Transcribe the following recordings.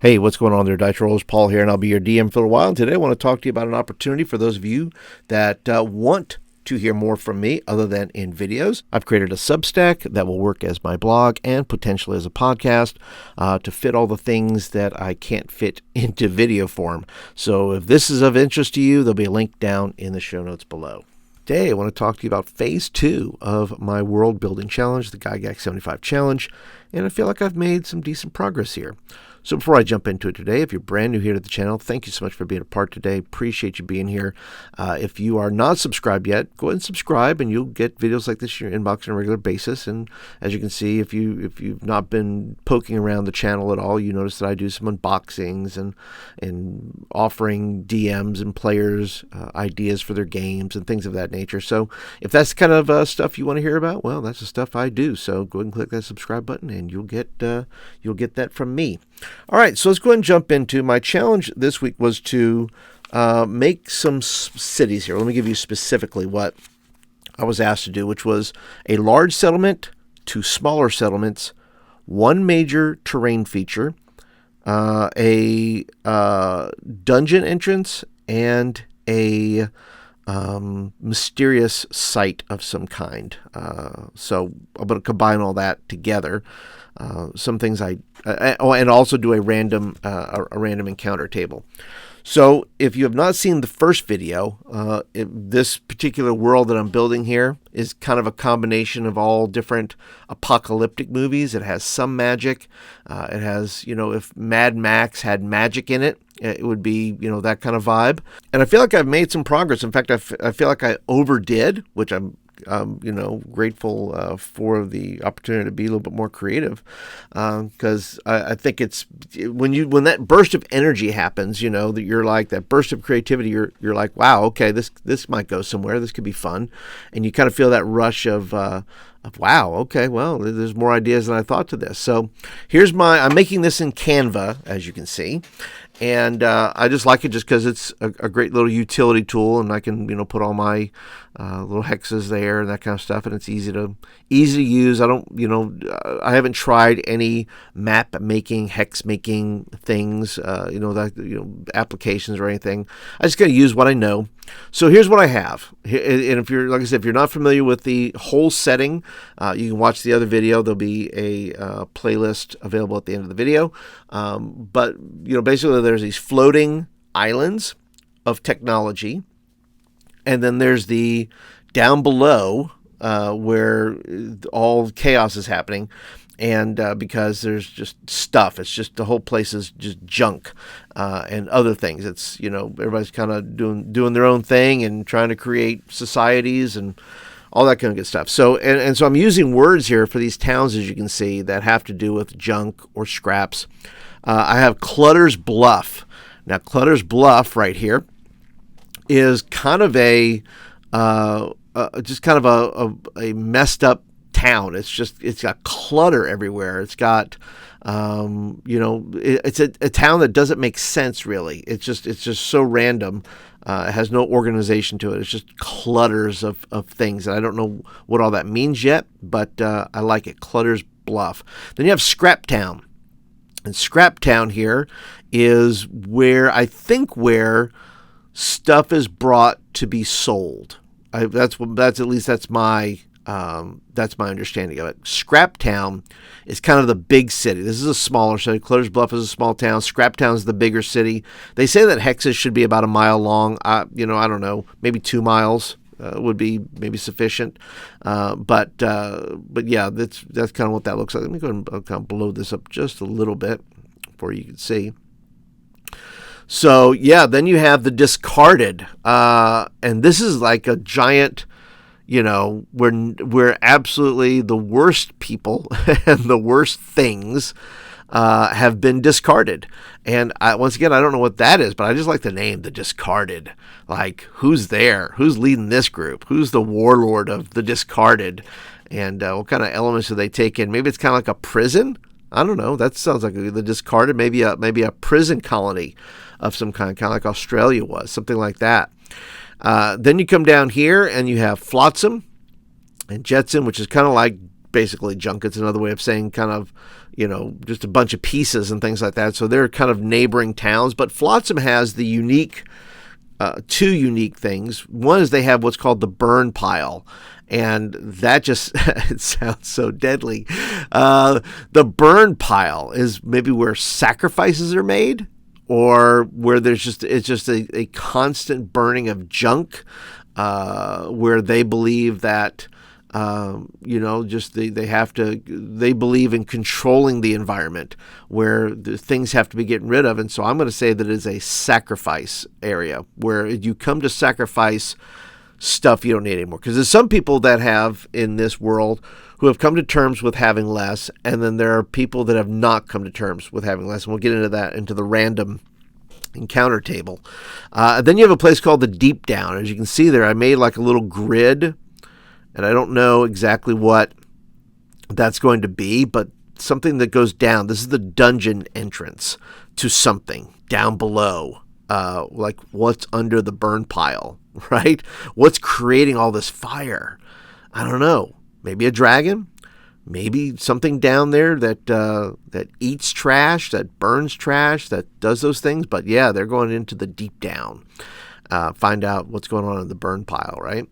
Hey, what's going on there, Dice Rollers? Paul here, and I'll be your DM for a while. And today I want to talk to you about an opportunity for those of you that want to hear more from me other than in videos. I've created a Substack that will work as my blog and potentially as a podcast to fit all the things that I can't fit into video form. So if this is of interest to you, there'll be a link down in the show notes below. Today, I want to talk to you about Phase 2 of my World Building Challenge, the GYGAX 75 Challenge, and I feel like I've made some decent progress here. So before I jump into it today, if you're brand new here to the channel, thank you so much for being a part today. Appreciate you being here. If you are not subscribed yet, go ahead and subscribe, and you'll get videos like this in your inbox on a regular basis. And as you can see, if you've not been poking around the channel at all, you notice that I do some unboxings and offering DMs and players ideas for their games and things of that nature. So if that's the kind of stuff you want to hear about, well, that's the stuff I do. So go ahead and click that subscribe button, and you'll get that from me. All right, so let's go ahead and jump into my challenge this week. Was to make some cities here. Let me give you specifically what I was asked to do, which was a large settlement, 2 smaller settlements, 1 major terrain feature, a dungeon entrance, and a mysterious site of some kind. So I'm going to combine all that together. Some things and also do a random encounter table. So if you have not seen the first video, this particular world that I'm building here is kind of a combination of all different apocalyptic movies. It has some magic. It has, if Mad Max had magic in it, it would be, that kind of vibe. And I feel like I've made some progress. In fact, I feel like I overdid, which I'm grateful for the opportunity to be a little bit more creative, because I think it's when that burst of energy happens, that you're like that burst of creativity. You're like, wow, okay, this might go somewhere. This could be fun, and you kind of feel that rush of wow, okay, well, there's more ideas than I thought to this. So I'm making this in Canva, as you can see. And I just like it just because it's a great little utility tool, and I can put all my little hexes there and that kind of stuff, and it's easy to use. I don't I haven't tried any map making, hex making things, applications or anything. I just got to use what I know. So here's what I have. And if you're, like I said, if you're not familiar with the whole setting, you can watch the other video. There'll be a playlist available at the end of the video. But basically there's these floating islands of technology, and then there's the down below where all chaos is happening. And because there's just stuff, it's just the whole place is just junk and other things. It's everybody's kind of doing their own thing and trying to create societies and all that kind of good stuff. So and so I'm using words here for these towns, as you can see, that have to do with junk or scraps. I have Clutter's Bluff. Now Clutter's Bluff right here is kind of a messed up town. It's got clutter everywhere. It's got it's a town that doesn't make sense really. It's just so random. It has no organization to it. It's just clutters of things, and I don't know what all that means yet, but I like it. Clutter's Bluff. Then you have Scrap Town, and Scrap Town here is where stuff is brought to be sold. That's my understanding of it. Scrap Town is kind of the big city. This is a smaller city. Clutter's Bluff is a small town. Scrap Town is the bigger city. They say that hexes should be about 1 mile long. I don't know, maybe 2 miles would be maybe sufficient. But yeah, that's kind of what that looks like. Let me go and kind of blow this up just a little bit for you can see. So yeah, then you have the Discarded, and this is like a giant. Where absolutely the worst people and the worst things have been discarded. And once again, I don't know what that is, but I just like the name, the Discarded. Like, who's there? Who's leading this group? Who's the warlord of the Discarded? And what kind of elements do they take in? Maybe it's kind of like a prison. I don't know. That sounds like the Discarded. Maybe a prison colony of some kind of like Australia was, something like that. Then you come down here and you have Flotsam and Jetsam, which is kind of like basically junk. It's another way of saying kind of, just a bunch of pieces and things like that. So they're kind of neighboring towns. But Flotsam has the two unique things. One is they have what's called the burn pile. And that just, it sounds so deadly. The burn pile is maybe where sacrifices are made, or where it's just a constant burning of junk, where they believe that, they believe in controlling the environment, where the things have to be getting rid of. And so I'm going to say that it is a sacrifice area where you come to sacrifice stuff you don't need anymore. Because there's some people that have in this world who have come to terms with having less, and then there are people that have not come to terms with having less. And we'll get into that, into the random encounter table. Then you have a place called the Deep Down. As you can see there, I made like a little grid, and I don't know exactly what that's going to be, but something that goes down. This is the dungeon entrance to something down below, like what's under the burn pile, right? What's creating all this fire? I don't know. Maybe a dragon? Maybe something down there that eats trash, that burns trash, that does those things. But yeah, they're going into the Deep Down. Find out what's going on in the burn pile, right?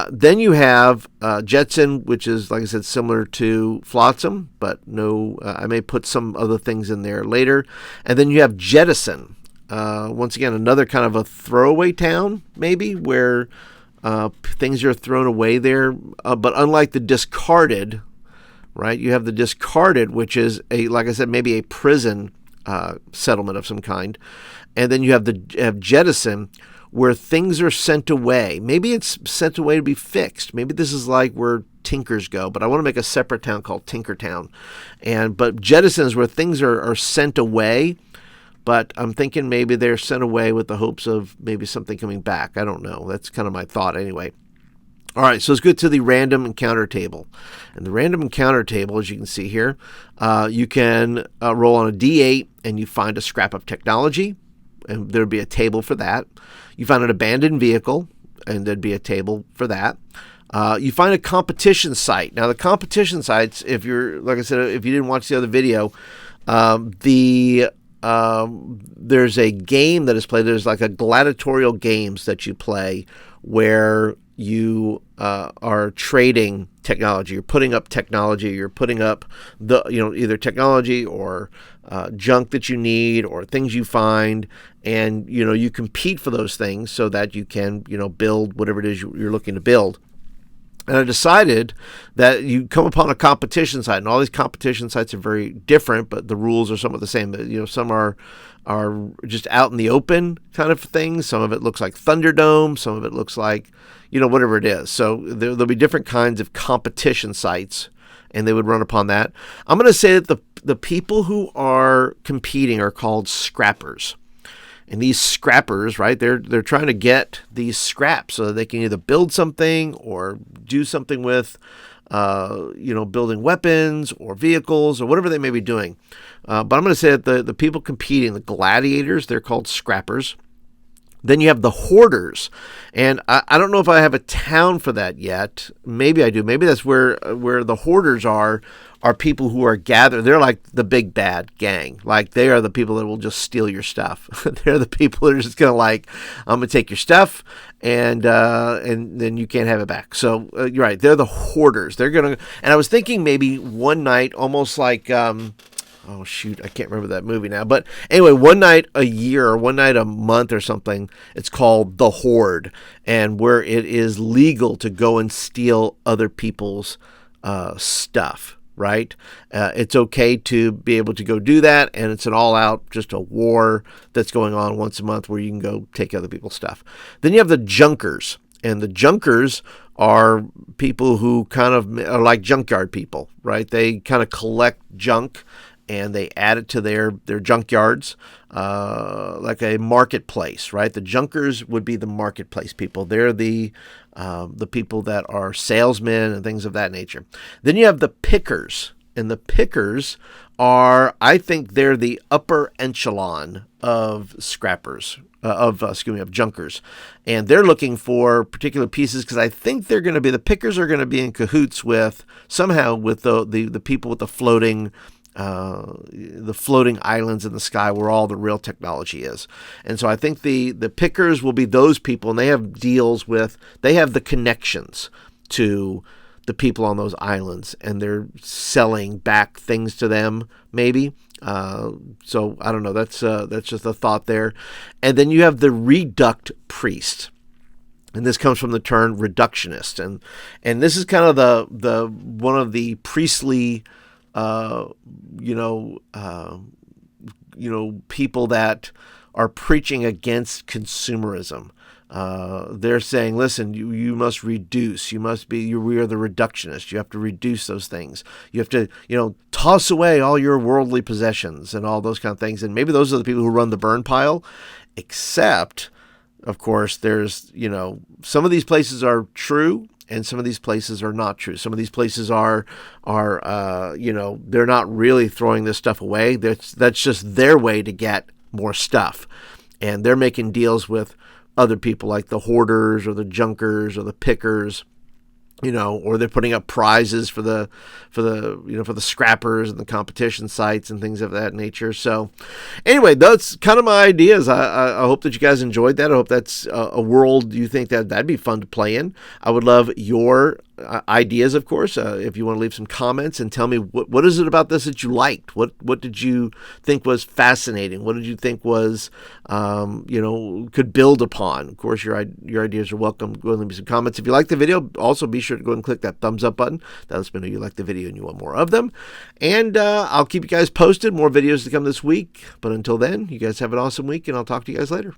Then you have Jetson, which is, like I said, similar to Flotsam, but no, I may put some other things in there later. And then you have Jettison. Once again, another kind of a throwaway town, maybe, where things are thrown away there. But unlike the Discarded, right, you have the Discarded, which is, like I said, maybe a prison settlement of some kind. And then you have Jettison, where things are sent away. Maybe it's sent away to be fixed. Maybe this is like where Tinkers go, but I want to make a separate town called Tinkertown. But Jettison is where things are sent away, but I'm thinking maybe they're sent away with the hopes of maybe something coming back. I don't know. That's kind of my thought anyway. All right, so let's go to the random encounter table. And the random encounter table, as you can see here, you can roll on a D8 and you find a scrap of technology, and there'd be a table for that. You find an abandoned vehicle, and there'd be a table for that. You find a competition site. Now, the competition sites, if you're, like I said, if you didn't watch the other video, there's a game that is played. There's like a gladiatorial games that you play where you are trading technology. You're putting up technology. You're putting up either technology or junk that you need or things you find, and you compete for those things so that you can build whatever it is you're looking to build. And I decided that you come upon a competition site, and all these competition sites are very different, but the rules are somewhat the same. Some are just out in the open kind of things. Some of it looks like Thunderdome. Some of it looks like, whatever it is. So there'll be different kinds of competition sites, and they would run upon that. I'm going to say that the people who are competing are called scrappers. And these scrappers, right, they're trying to get these scraps so that they can either build something or do something with, building weapons or vehicles or whatever they may be doing. But I'm going to say that the people competing, the gladiators, they're called scrappers. Then you have the hoarders. And I don't know if I have a town for that yet. Maybe I do. Maybe that's where the hoarders are people who are gathered. They're like the big bad gang. Like, they are the people that will just steal your stuff. They're the people that are just going to I'm going to take your stuff and then you can't have it back. So you're right. They're the hoarders. They're going to, and I was thinking maybe one night, almost like, oh shoot, I can't remember that movie now. But anyway, one night a year or one night a month or something, it's called The Hoard, and where it is legal to go and steal other people's stuff, right? It's okay to be able to go do that, and it's an all-out, just a war that's going on once a month where you can go take other people's stuff. Then you have the junkers, and the junkers are people who kind of are like junkyard people, right? They kind of collect junk and they add it to their junkyards, like a marketplace, right? The junkers would be the marketplace people. They're the people that are salesmen and things of that nature. Then you have the pickers. And the pickers are, I think they're the upper echelon of scrappers, of junkers. And they're looking for particular pieces because I think the pickers are going to be in cahoots with, somehow, with the people with the floating islands in the sky where all the real technology is. And so I think the pickers will be those people, and they have the connections to the people on those islands, and they're selling back things to them, maybe. So I don't know. That's just a thought there. And then you have the reduct priest, and this comes from the term reductionist, and this is kind of the one of the priestly, people that are preaching against consumerism. They're saying, listen, you must reduce. We are the reductionists. You have to reduce those things. You have to, toss away all your worldly possessions and all those kind of things. And maybe those are the people who run the burn pile, except, of course, there's, some of these places are true and some of these places are not true. Some of these places are they're not really throwing this stuff away. That's just their way to get more stuff. And they're making deals with other people like the hoarders or the junkers or the pickers, or they're putting up prizes for the scrappers and the competition sites and things of that nature. So anyway, that's kind of my ideas. I hope that you guys enjoyed that. I hope that's a world you think that'd be fun to play in. I would love your ideas, of course. If you want to leave some comments and tell me what is it about this that you liked? What did you think was fascinating? What did you think was could build upon? Of course, your ideas are welcome. Go and leave me some comments. If you like the video, also be sure to go and click that thumbs up button. That lets me know you like the video and you want more of them. And I'll keep you guys posted. More videos to come this week. But until then, you guys have an awesome week, and I'll talk to you guys later.